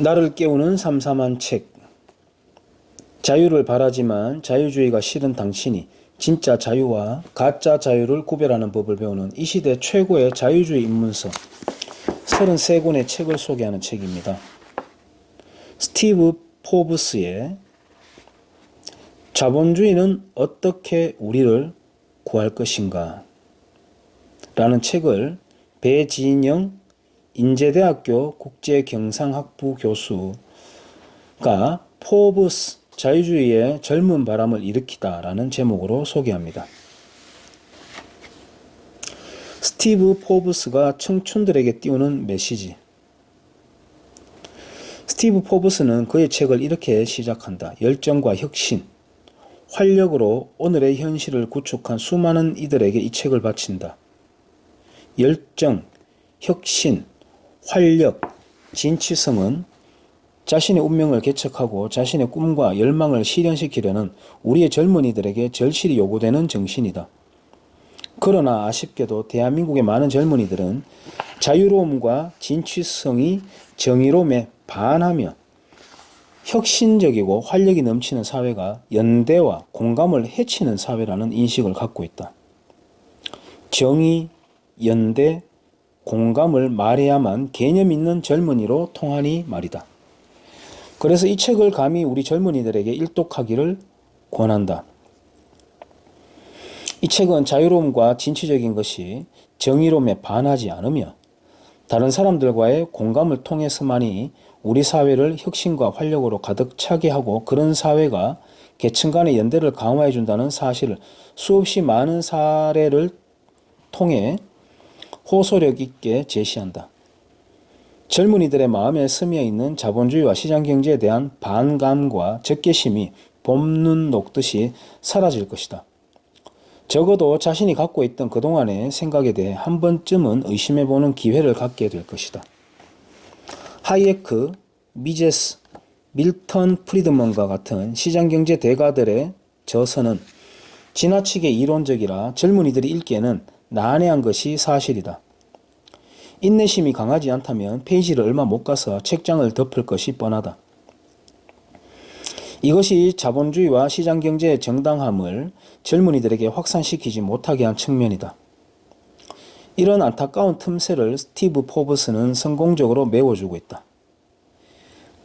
나를 깨우는 삼삼한 책. 자유를 바라지만 자유주의가 싫은 당신이 진짜 자유와 가짜 자유를 구별하는 법을 배우는 이 시대 최고의 자유주의 입문서 33권의 책을 소개하는 책입니다. 스티브 포브스의 자본주의는 어떻게 우리를 구할 것인가 라는 책을 배진영 인제대학교 국제경상학부 교수가 포브스 자유주의의 젊은 바람을 일으키다 라는 제목으로 소개합니다. 스티브 포브스가 청춘들에게 띄우는 메시지. 스티브 포브스는 그의 책을 이렇게 시작한다. 열정과 혁신, 활력으로 오늘의 현실을 구축한 수많은 이들에게 이 책을 바친다. 열정, 혁신, 활력, 진취성은 자신의 운명을 개척하고 자신의 꿈과 열망을 실현시키려는 우리의 젊은이들에게 절실히 요구되는 정신이다. 그러나 아쉽게도 대한민국의 많은 젊은이들은 자유로움과 진취성이 정의로움에 반하며 혁신적이고 활력이 넘치는 사회가 연대와 공감을 해치는 사회라는 인식을 갖고 있다. 정의, 연대, 공감을 말해야만 개념 있는 젊은이로 통하니 말이다. 그래서 이 책을 감히 우리 젊은이들에게 일독하기를 권한다. 이 책은 자유로움과 진취적인 것이 정의로움에 반하지 않으며 다른 사람들과의 공감을 통해서만이 우리 사회를 혁신과 활력으로 가득 차게 하고 그런 사회가 계층 간의 연대를 강화해 준다는 사실을 수없이 많은 사례를 통해 호소력 있게 제시한다. 젊은이들의 마음에 스며 있는 자본주의와 시장경제에 대한 반감과 적개심이 봄눈 녹듯이 사라질 것이다. 적어도 자신이 갖고 있던 그동안의 생각에 대해 한 번쯤은 의심해보는 기회를 갖게 될 것이다. 하이에크, 미제스, 밀턴 프리드먼과 같은 시장경제 대가들의 저서는 지나치게 이론적이라 젊은이들이 읽기에는 난해한 것이 사실이다. 인내심이 강하지 않다면 페이지를 얼마 못 가서 책장을 덮을 것이 뻔하다. 이것이 자본주의와 시장경제의 정당함을 젊은이들에게 확산시키지 못하게 한 측면이다. 이런 안타까운 틈새를 스티브 포브스는 성공적으로 메워주고 있다.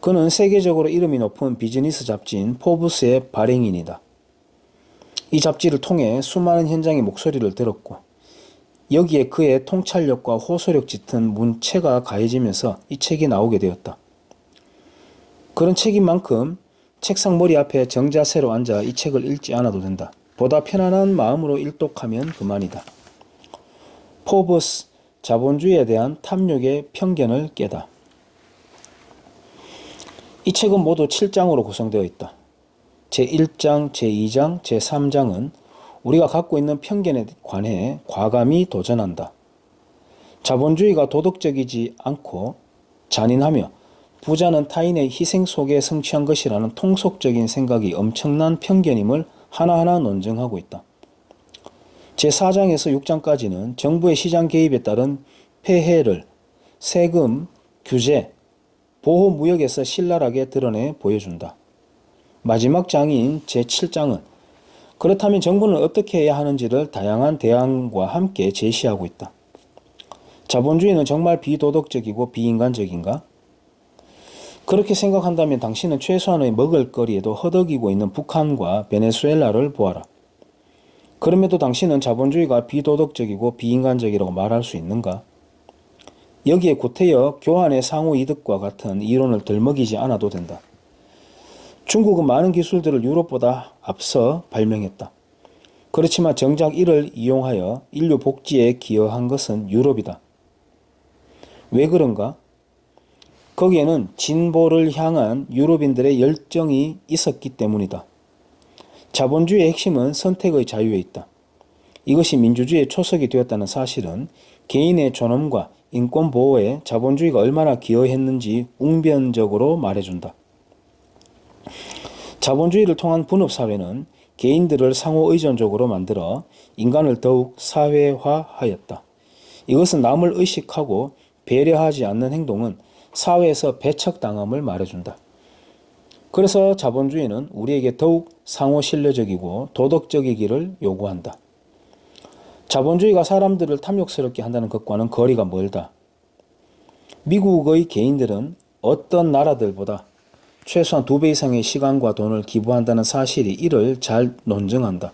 그는 세계적으로 이름이 높은 비즈니스 잡지인 포브스의 발행인이다. 이 잡지를 통해 수많은 현장의 목소리를 들었고 여기에 그의 통찰력과 호소력 짙은 문체가 가해지면서 이 책이 나오게 되었다. 그런 책인 만큼 책상 머리 앞에 정자세로 앉아 이 책을 읽지 않아도 된다. 보다 편안한 마음으로 일독하면 그만이다. 포브스, 자본주의에 대한 탐욕의 편견을 깨다. 이 책은 모두 7장으로 구성되어 있다. 제1장, 제2장, 제3장은 우리가 갖고 있는 편견에 관해 과감히 도전한다. 자본주의가 도덕적이지 않고 잔인하며 부자는 타인의 희생 속에 성취한 것이라는 통속적인 생각이 엄청난 편견임을 하나하나 논증하고 있다. 제4장에서 6장까지는 정부의 시장 개입에 따른 폐해를 세금, 규제, 보호무역에서 신랄하게 드러내 보여준다. 마지막 장인 제7장은 그렇다면 정부는 어떻게 해야 하는지를 다양한 대안과 함께 제시하고 있다. 자본주의는 정말 비도덕적이고 비인간적인가? 그렇게 생각한다면 당신은 최소한의 먹을거리에도 허덕이고 있는 북한과 베네수엘라를 보아라. 그럼에도 당신은 자본주의가 비도덕적이고 비인간적이라고 말할 수 있는가? 여기에 구태여 교환의 상호 이득과 같은 이론을 들먹이지 않아도 된다. 중국은 많은 기술들을 유럽보다 앞서 발명했다. 그렇지만 정작 이를 이용하여 인류 복지에 기여한 것은 유럽이다. 왜 그런가? 거기에는 진보를 향한 유럽인들의 열정이 있었기 때문이다. 자본주의의 핵심은 선택의 자유에 있다. 이것이 민주주의의 초석이 되었다는 사실은 개인의 존엄과 인권 보호에 자본주의가 얼마나 기여했는지 웅변적으로 말해준다. 자본주의를 통한 분업사회는 개인들을 상호의존적으로 만들어 인간을 더욱 사회화하였다. 이것은 남을 의식하고 배려하지 않는 행동은 사회에서 배척당함을 말해준다. 그래서 자본주의는 우리에게 더욱 상호신뢰적이고 도덕적이기를 요구한다. 자본주의가 사람들을 탐욕스럽게 한다는 것과는 거리가 멀다. 미국의 개인들은 어떤 나라들보다 최소한 2배 이상의 시간과 돈을 기부한다는 사실이 이를 잘 논증한다.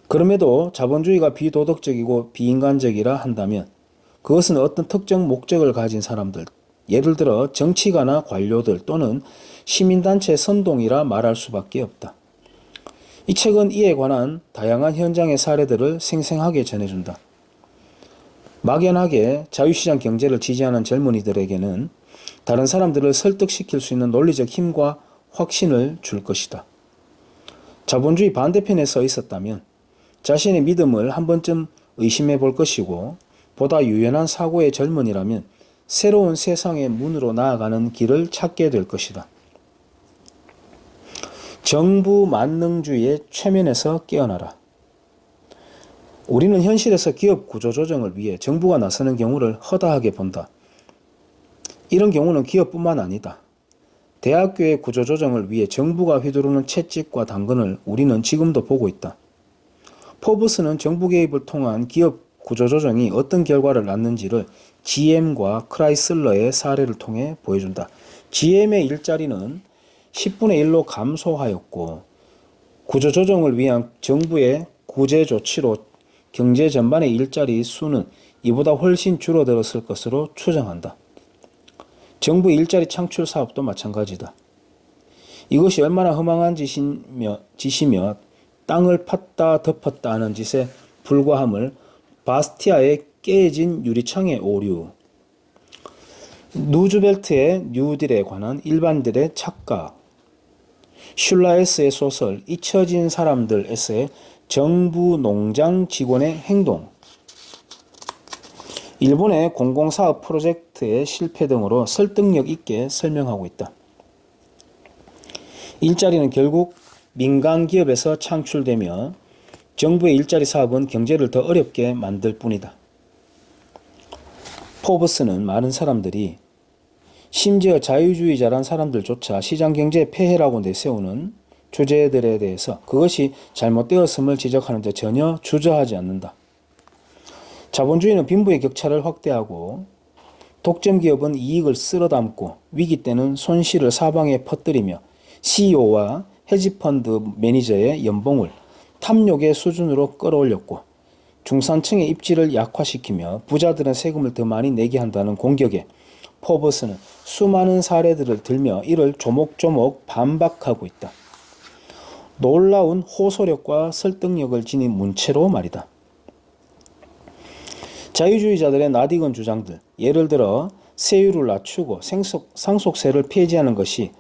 그럼에도 자본주의가 비도덕적이고 비인간적이라 한다면 그것은 어떤 특정 목적을 가진 사람들, 예를 들어 정치가나 관료들 또는 시민단체 선동이라 말할 수밖에 없다. 이 책은 이에 관한 다양한 현장의 사례들을 생생하게 전해준다. 막연하게 자유시장 경제를 지지하는 젊은이들에게는 다른 사람들을 설득시킬 수 있는 논리적 힘과 확신을 줄 것이다. 자본주의 반대편에 서 있었다면 자신의 믿음을 한 번쯤 의심해 볼 것이고 보다 유연한 사고의 젊은이라면 새로운 세상의 문으로 나아가는 길을 찾게 될 것이다. 정부 만능주의의 최면에서 깨어나라. 우리는 현실에서 기업 구조조정을 위해 정부가 나서는 경우를 허다하게 본다. 이런 경우는 기업뿐만 아니다. 대학교의 구조조정을 위해 정부가 휘두르는 채찍과 당근을 우리는 지금도 보고 있다. 포브스는 정부 개입을 통한 기업 구조조정이 어떤 결과를 낳는지를 GM과 크라이슬러의 사례를 통해 보여준다. GM의 일자리는 10분의 1로 감소하였고 구조조정을 위한 정부의 구제 조치로 경제 전반의 일자리 수는 이보다 훨씬 줄어들었을 것으로 추정한다. 정부 일자리 창출 사업도 마찬가지다. 이것이 얼마나 허망한 짓이며 땅을 팠다 덮었다 하는 짓에 불과함을 바스티아의 깨진 유리창의 오류, 누즈벨트의 뉴딜에 관한 일반들의 착각, 슐라에스의 소설 잊혀진 사람들에서의 정부 농장 직원의 행동, 일본의 공공사업 프로젝트의 실패 등으로 설득력 있게 설명하고 있다. 일자리는 결국 민간 기업에서 창출되며 정부의 일자리 사업은 경제를 더 어렵게 만들 뿐이다. 포브스는 많은 사람들이 심지어 자유주의자란 사람들조차 시장경제의 폐해라고 내세우는 주제들에 대해서 그것이 잘못되었음을 지적하는데 전혀 주저하지 않는다. 자본주의는 빈부의 격차를 확대하고 독점기업은 이익을 쓸어담고 위기 때는 손실을 사방에 퍼뜨리며 CEO와 헤지펀드 매니저의 연봉을 탐욕의 수준으로 끌어올렸고 중산층의 입지를 약화시키며 부자들은 세금을 더 많이 내게 한다는 공격에 포브스는 수많은 사례들을 들며 이를 조목조목 반박하고 있다. 놀라운 호소력과 설득력을 지닌 문체로 말이다. 자유주의자들의 낯익은 주장들, 예를 들어 세율을 낮추고 상속세를 폐지하는 것이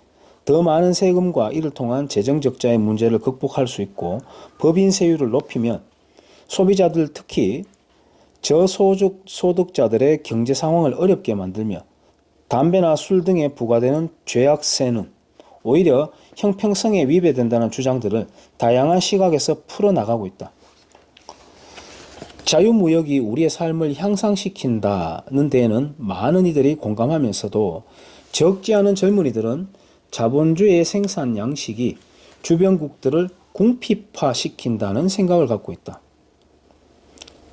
더 많은 세금과 이를 통한 재정적자의 문제를 극복할 수 있고 법인 세율을 높이면 소비자들 특히 저소득자들의 경제 상황을 어렵게 만들며 담배나 술 등에 부과되는 죄악세는 오히려 형평성에 위배된다는 주장들을 다양한 시각에서 풀어나가고 있다. 자유무역이 우리의 삶을 향상시킨다는 데에는 많은 이들이 공감하면서도 적지 않은 젊은이들은 자본주의의 생산 양식이 주변국들을 궁핍화시킨다는 생각을 갖고 있다.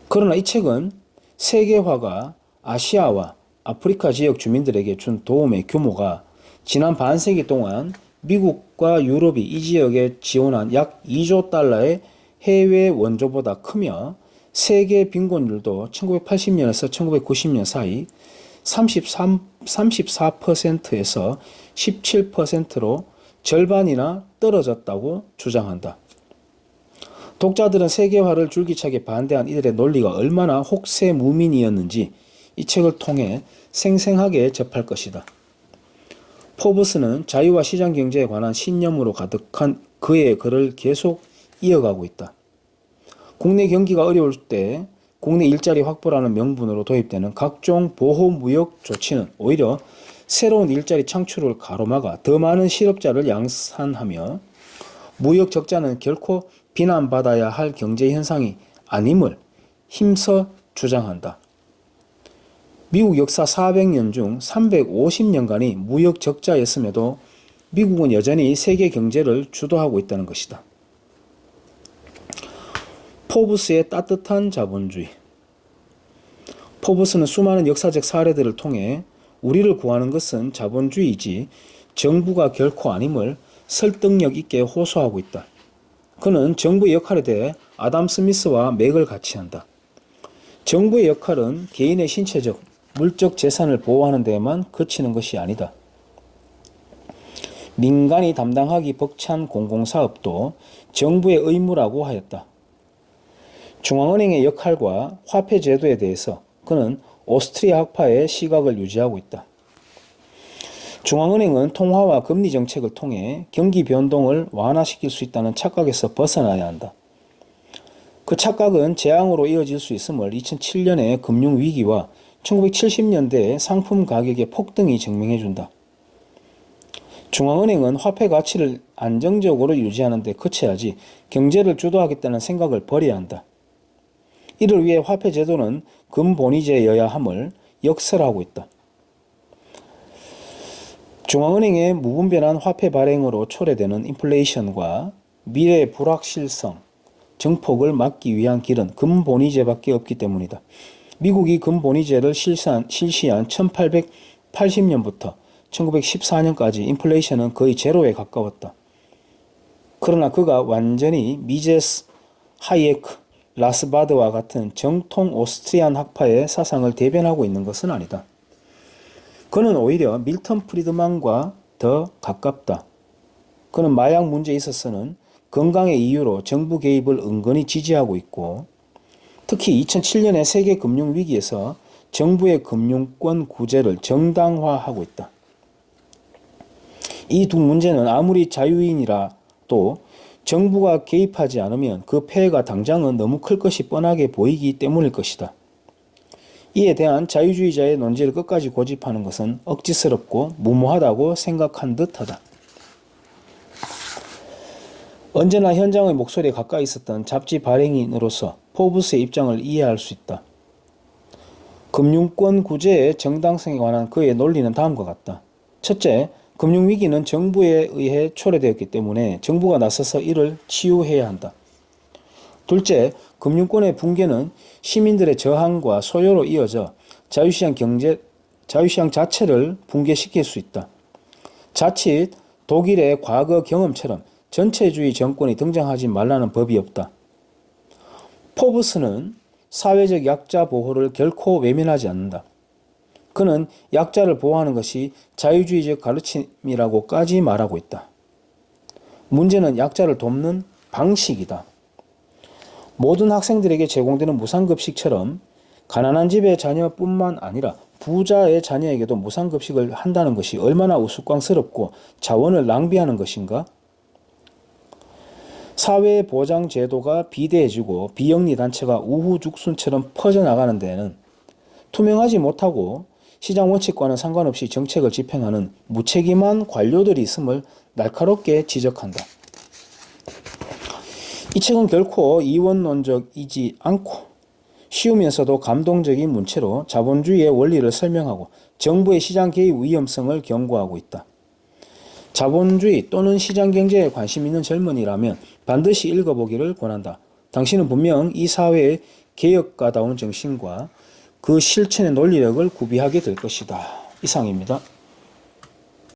그러나 이 책은 세계화가 아시아와 아프리카 지역 주민들에게 준 도움의 규모가 지난 반세기 동안 미국과 유럽이 이 지역에 지원한 약 2조 달러의 해외 원조보다 크며 세계 빈곤율도 1980년에서 1990년 사이 34%에서 17%로 절반이나 떨어졌다고 주장한다. 독자들은 세계화를 줄기차게 반대한 이들의 논리가 얼마나 혹세무민이었는지 이 책을 통해 생생하게 접할 것이다. 포브스는 자유와 시장경제에 관한 신념으로 가득한 그의 글을 계속 이어가고 있다. 국내 경기가 어려울 때 국내 일자리 확보라는 명분으로 도입되는 각종 보호무역 조치는 오히려 새로운 일자리 창출을 가로막아 더 많은 실업자를 양산하며 무역 적자는 결코 비난받아야 할 경제 현상이 아님을 힘써 주장한다. 미국 역사 400년 중 350년간이 무역 적자였음에도 미국은 여전히 세계 경제를 주도하고 있다는 것이다. 포브스의 따뜻한 자본주의. 포브스는 수많은 역사적 사례들을 통해 우리를 구하는 것은 자본주의이지 정부가 결코 아님을 설득력 있게 호소하고 있다. 그는 정부의 역할에 대해 아담 스미스와 맥을 같이 한다. 정부의 역할은 개인의 신체적, 물적 재산을 보호하는 데에만 그치는 것이 아니다. 민간이 담당하기 벅찬 공공사업도 정부의 의무라고 하였다. 중앙은행의 역할과 화폐 제도에 대해서 그는 오스트리아 학파의 시각을 유지하고 있다. 중앙은행은 통화와 금리 정책을 통해 경기 변동을 완화시킬 수 있다는 착각에서 벗어나야 한다. 그 착각은 재앙으로 이어질 수 있음을 2007년의 금융위기와 1970년대의 상품 가격의 폭등이 증명해준다. 중앙은행은 화폐 가치를 안정적으로 유지하는 데 그쳐야지 경제를 주도하겠다는 생각을 버려야 한다. 이를 위해 화폐 제도는 금본위제여야 함을 역설하고 있다. 중앙은행의 무분별한 화폐 발행으로 초래되는 인플레이션과 미래의 불확실성, 증폭을 막기 위한 길은 금본위제밖에 없기 때문이다. 미국이 금본위제를 실시한 1880년부터 1914년까지 인플레이션은 거의 제로에 가까웠다. 그러나 그가 완전히 미제스, 하이에크, 라스바드와 같은 정통 오스트리안 학파의 사상을 대변하고 있는 것은 아니다. 그는 오히려 밀턴 프리드만과 더 가깝다. 그는 마약 문제에 있어서는 건강의 이유로 정부 개입을 은근히 지지하고 있고, 특히 2007년의 세계 금융위기에서 정부의 금융권 구제를 정당화하고 있다. 이 두 문제는 아무리 자유인이라도 정부가 개입하지 않으면 그 폐해가 당장은 너무 클 것이 뻔하게 보이기 때문일 것이다. 이에 대한 자유주의자의 논지를 끝까지 고집하는 것은 억지스럽고 무모하다고 생각한 듯하다. 언제나 현장의 목소리에 가까이 있었던 잡지 발행인으로서 포브스의 입장을 이해할 수 있다. 금융권 구제의 정당성에 관한 그의 논리는 다음과 같다. 첫째, 금융위기는 정부에 의해 초래되었기 때문에 정부가 나서서 이를 치유해야 한다. 둘째, 금융권의 붕괴는 시민들의 저항과 소요로 이어져 자유시장 자체를 붕괴시킬 수 있다. 자칫 독일의 과거 경험처럼 전체주의 정권이 등장하지 말라는 법이 없다. 포브스는 사회적 약자 보호를 결코 외면하지 않는다. 그는 약자를 보호하는 것이 자유주의적 가르침이라고까지 말하고 있다. 문제는 약자를 돕는 방식이다. 모든 학생들에게 제공되는 무상급식처럼 가난한 집의 자녀뿐만 아니라 부자의 자녀에게도 무상급식을 한다는 것이 얼마나 우스꽝스럽고 자원을 낭비하는 것인가? 사회보장제도가 비대해지고 비영리단체가 우후죽순처럼 퍼져나가는 데에는 투명하지 못하고 시장 원칙과는 상관없이 정책을 집행하는 무책임한 관료들이 있음을 날카롭게 지적한다. 이 책은 결코 이원론적이지 않고 쉬우면서도 감동적인 문체로 자본주의의 원리를 설명하고 정부의 시장 개입 위험성을 경고하고 있다. 자본주의 또는 시장경제에 관심 있는 젊은이라면 반드시 읽어보기를 권한다. 당신은 분명 이 사회의 개혁가다운 정신과 그 실천의 논리력을 구비하게 될 것이다. 이상입니다.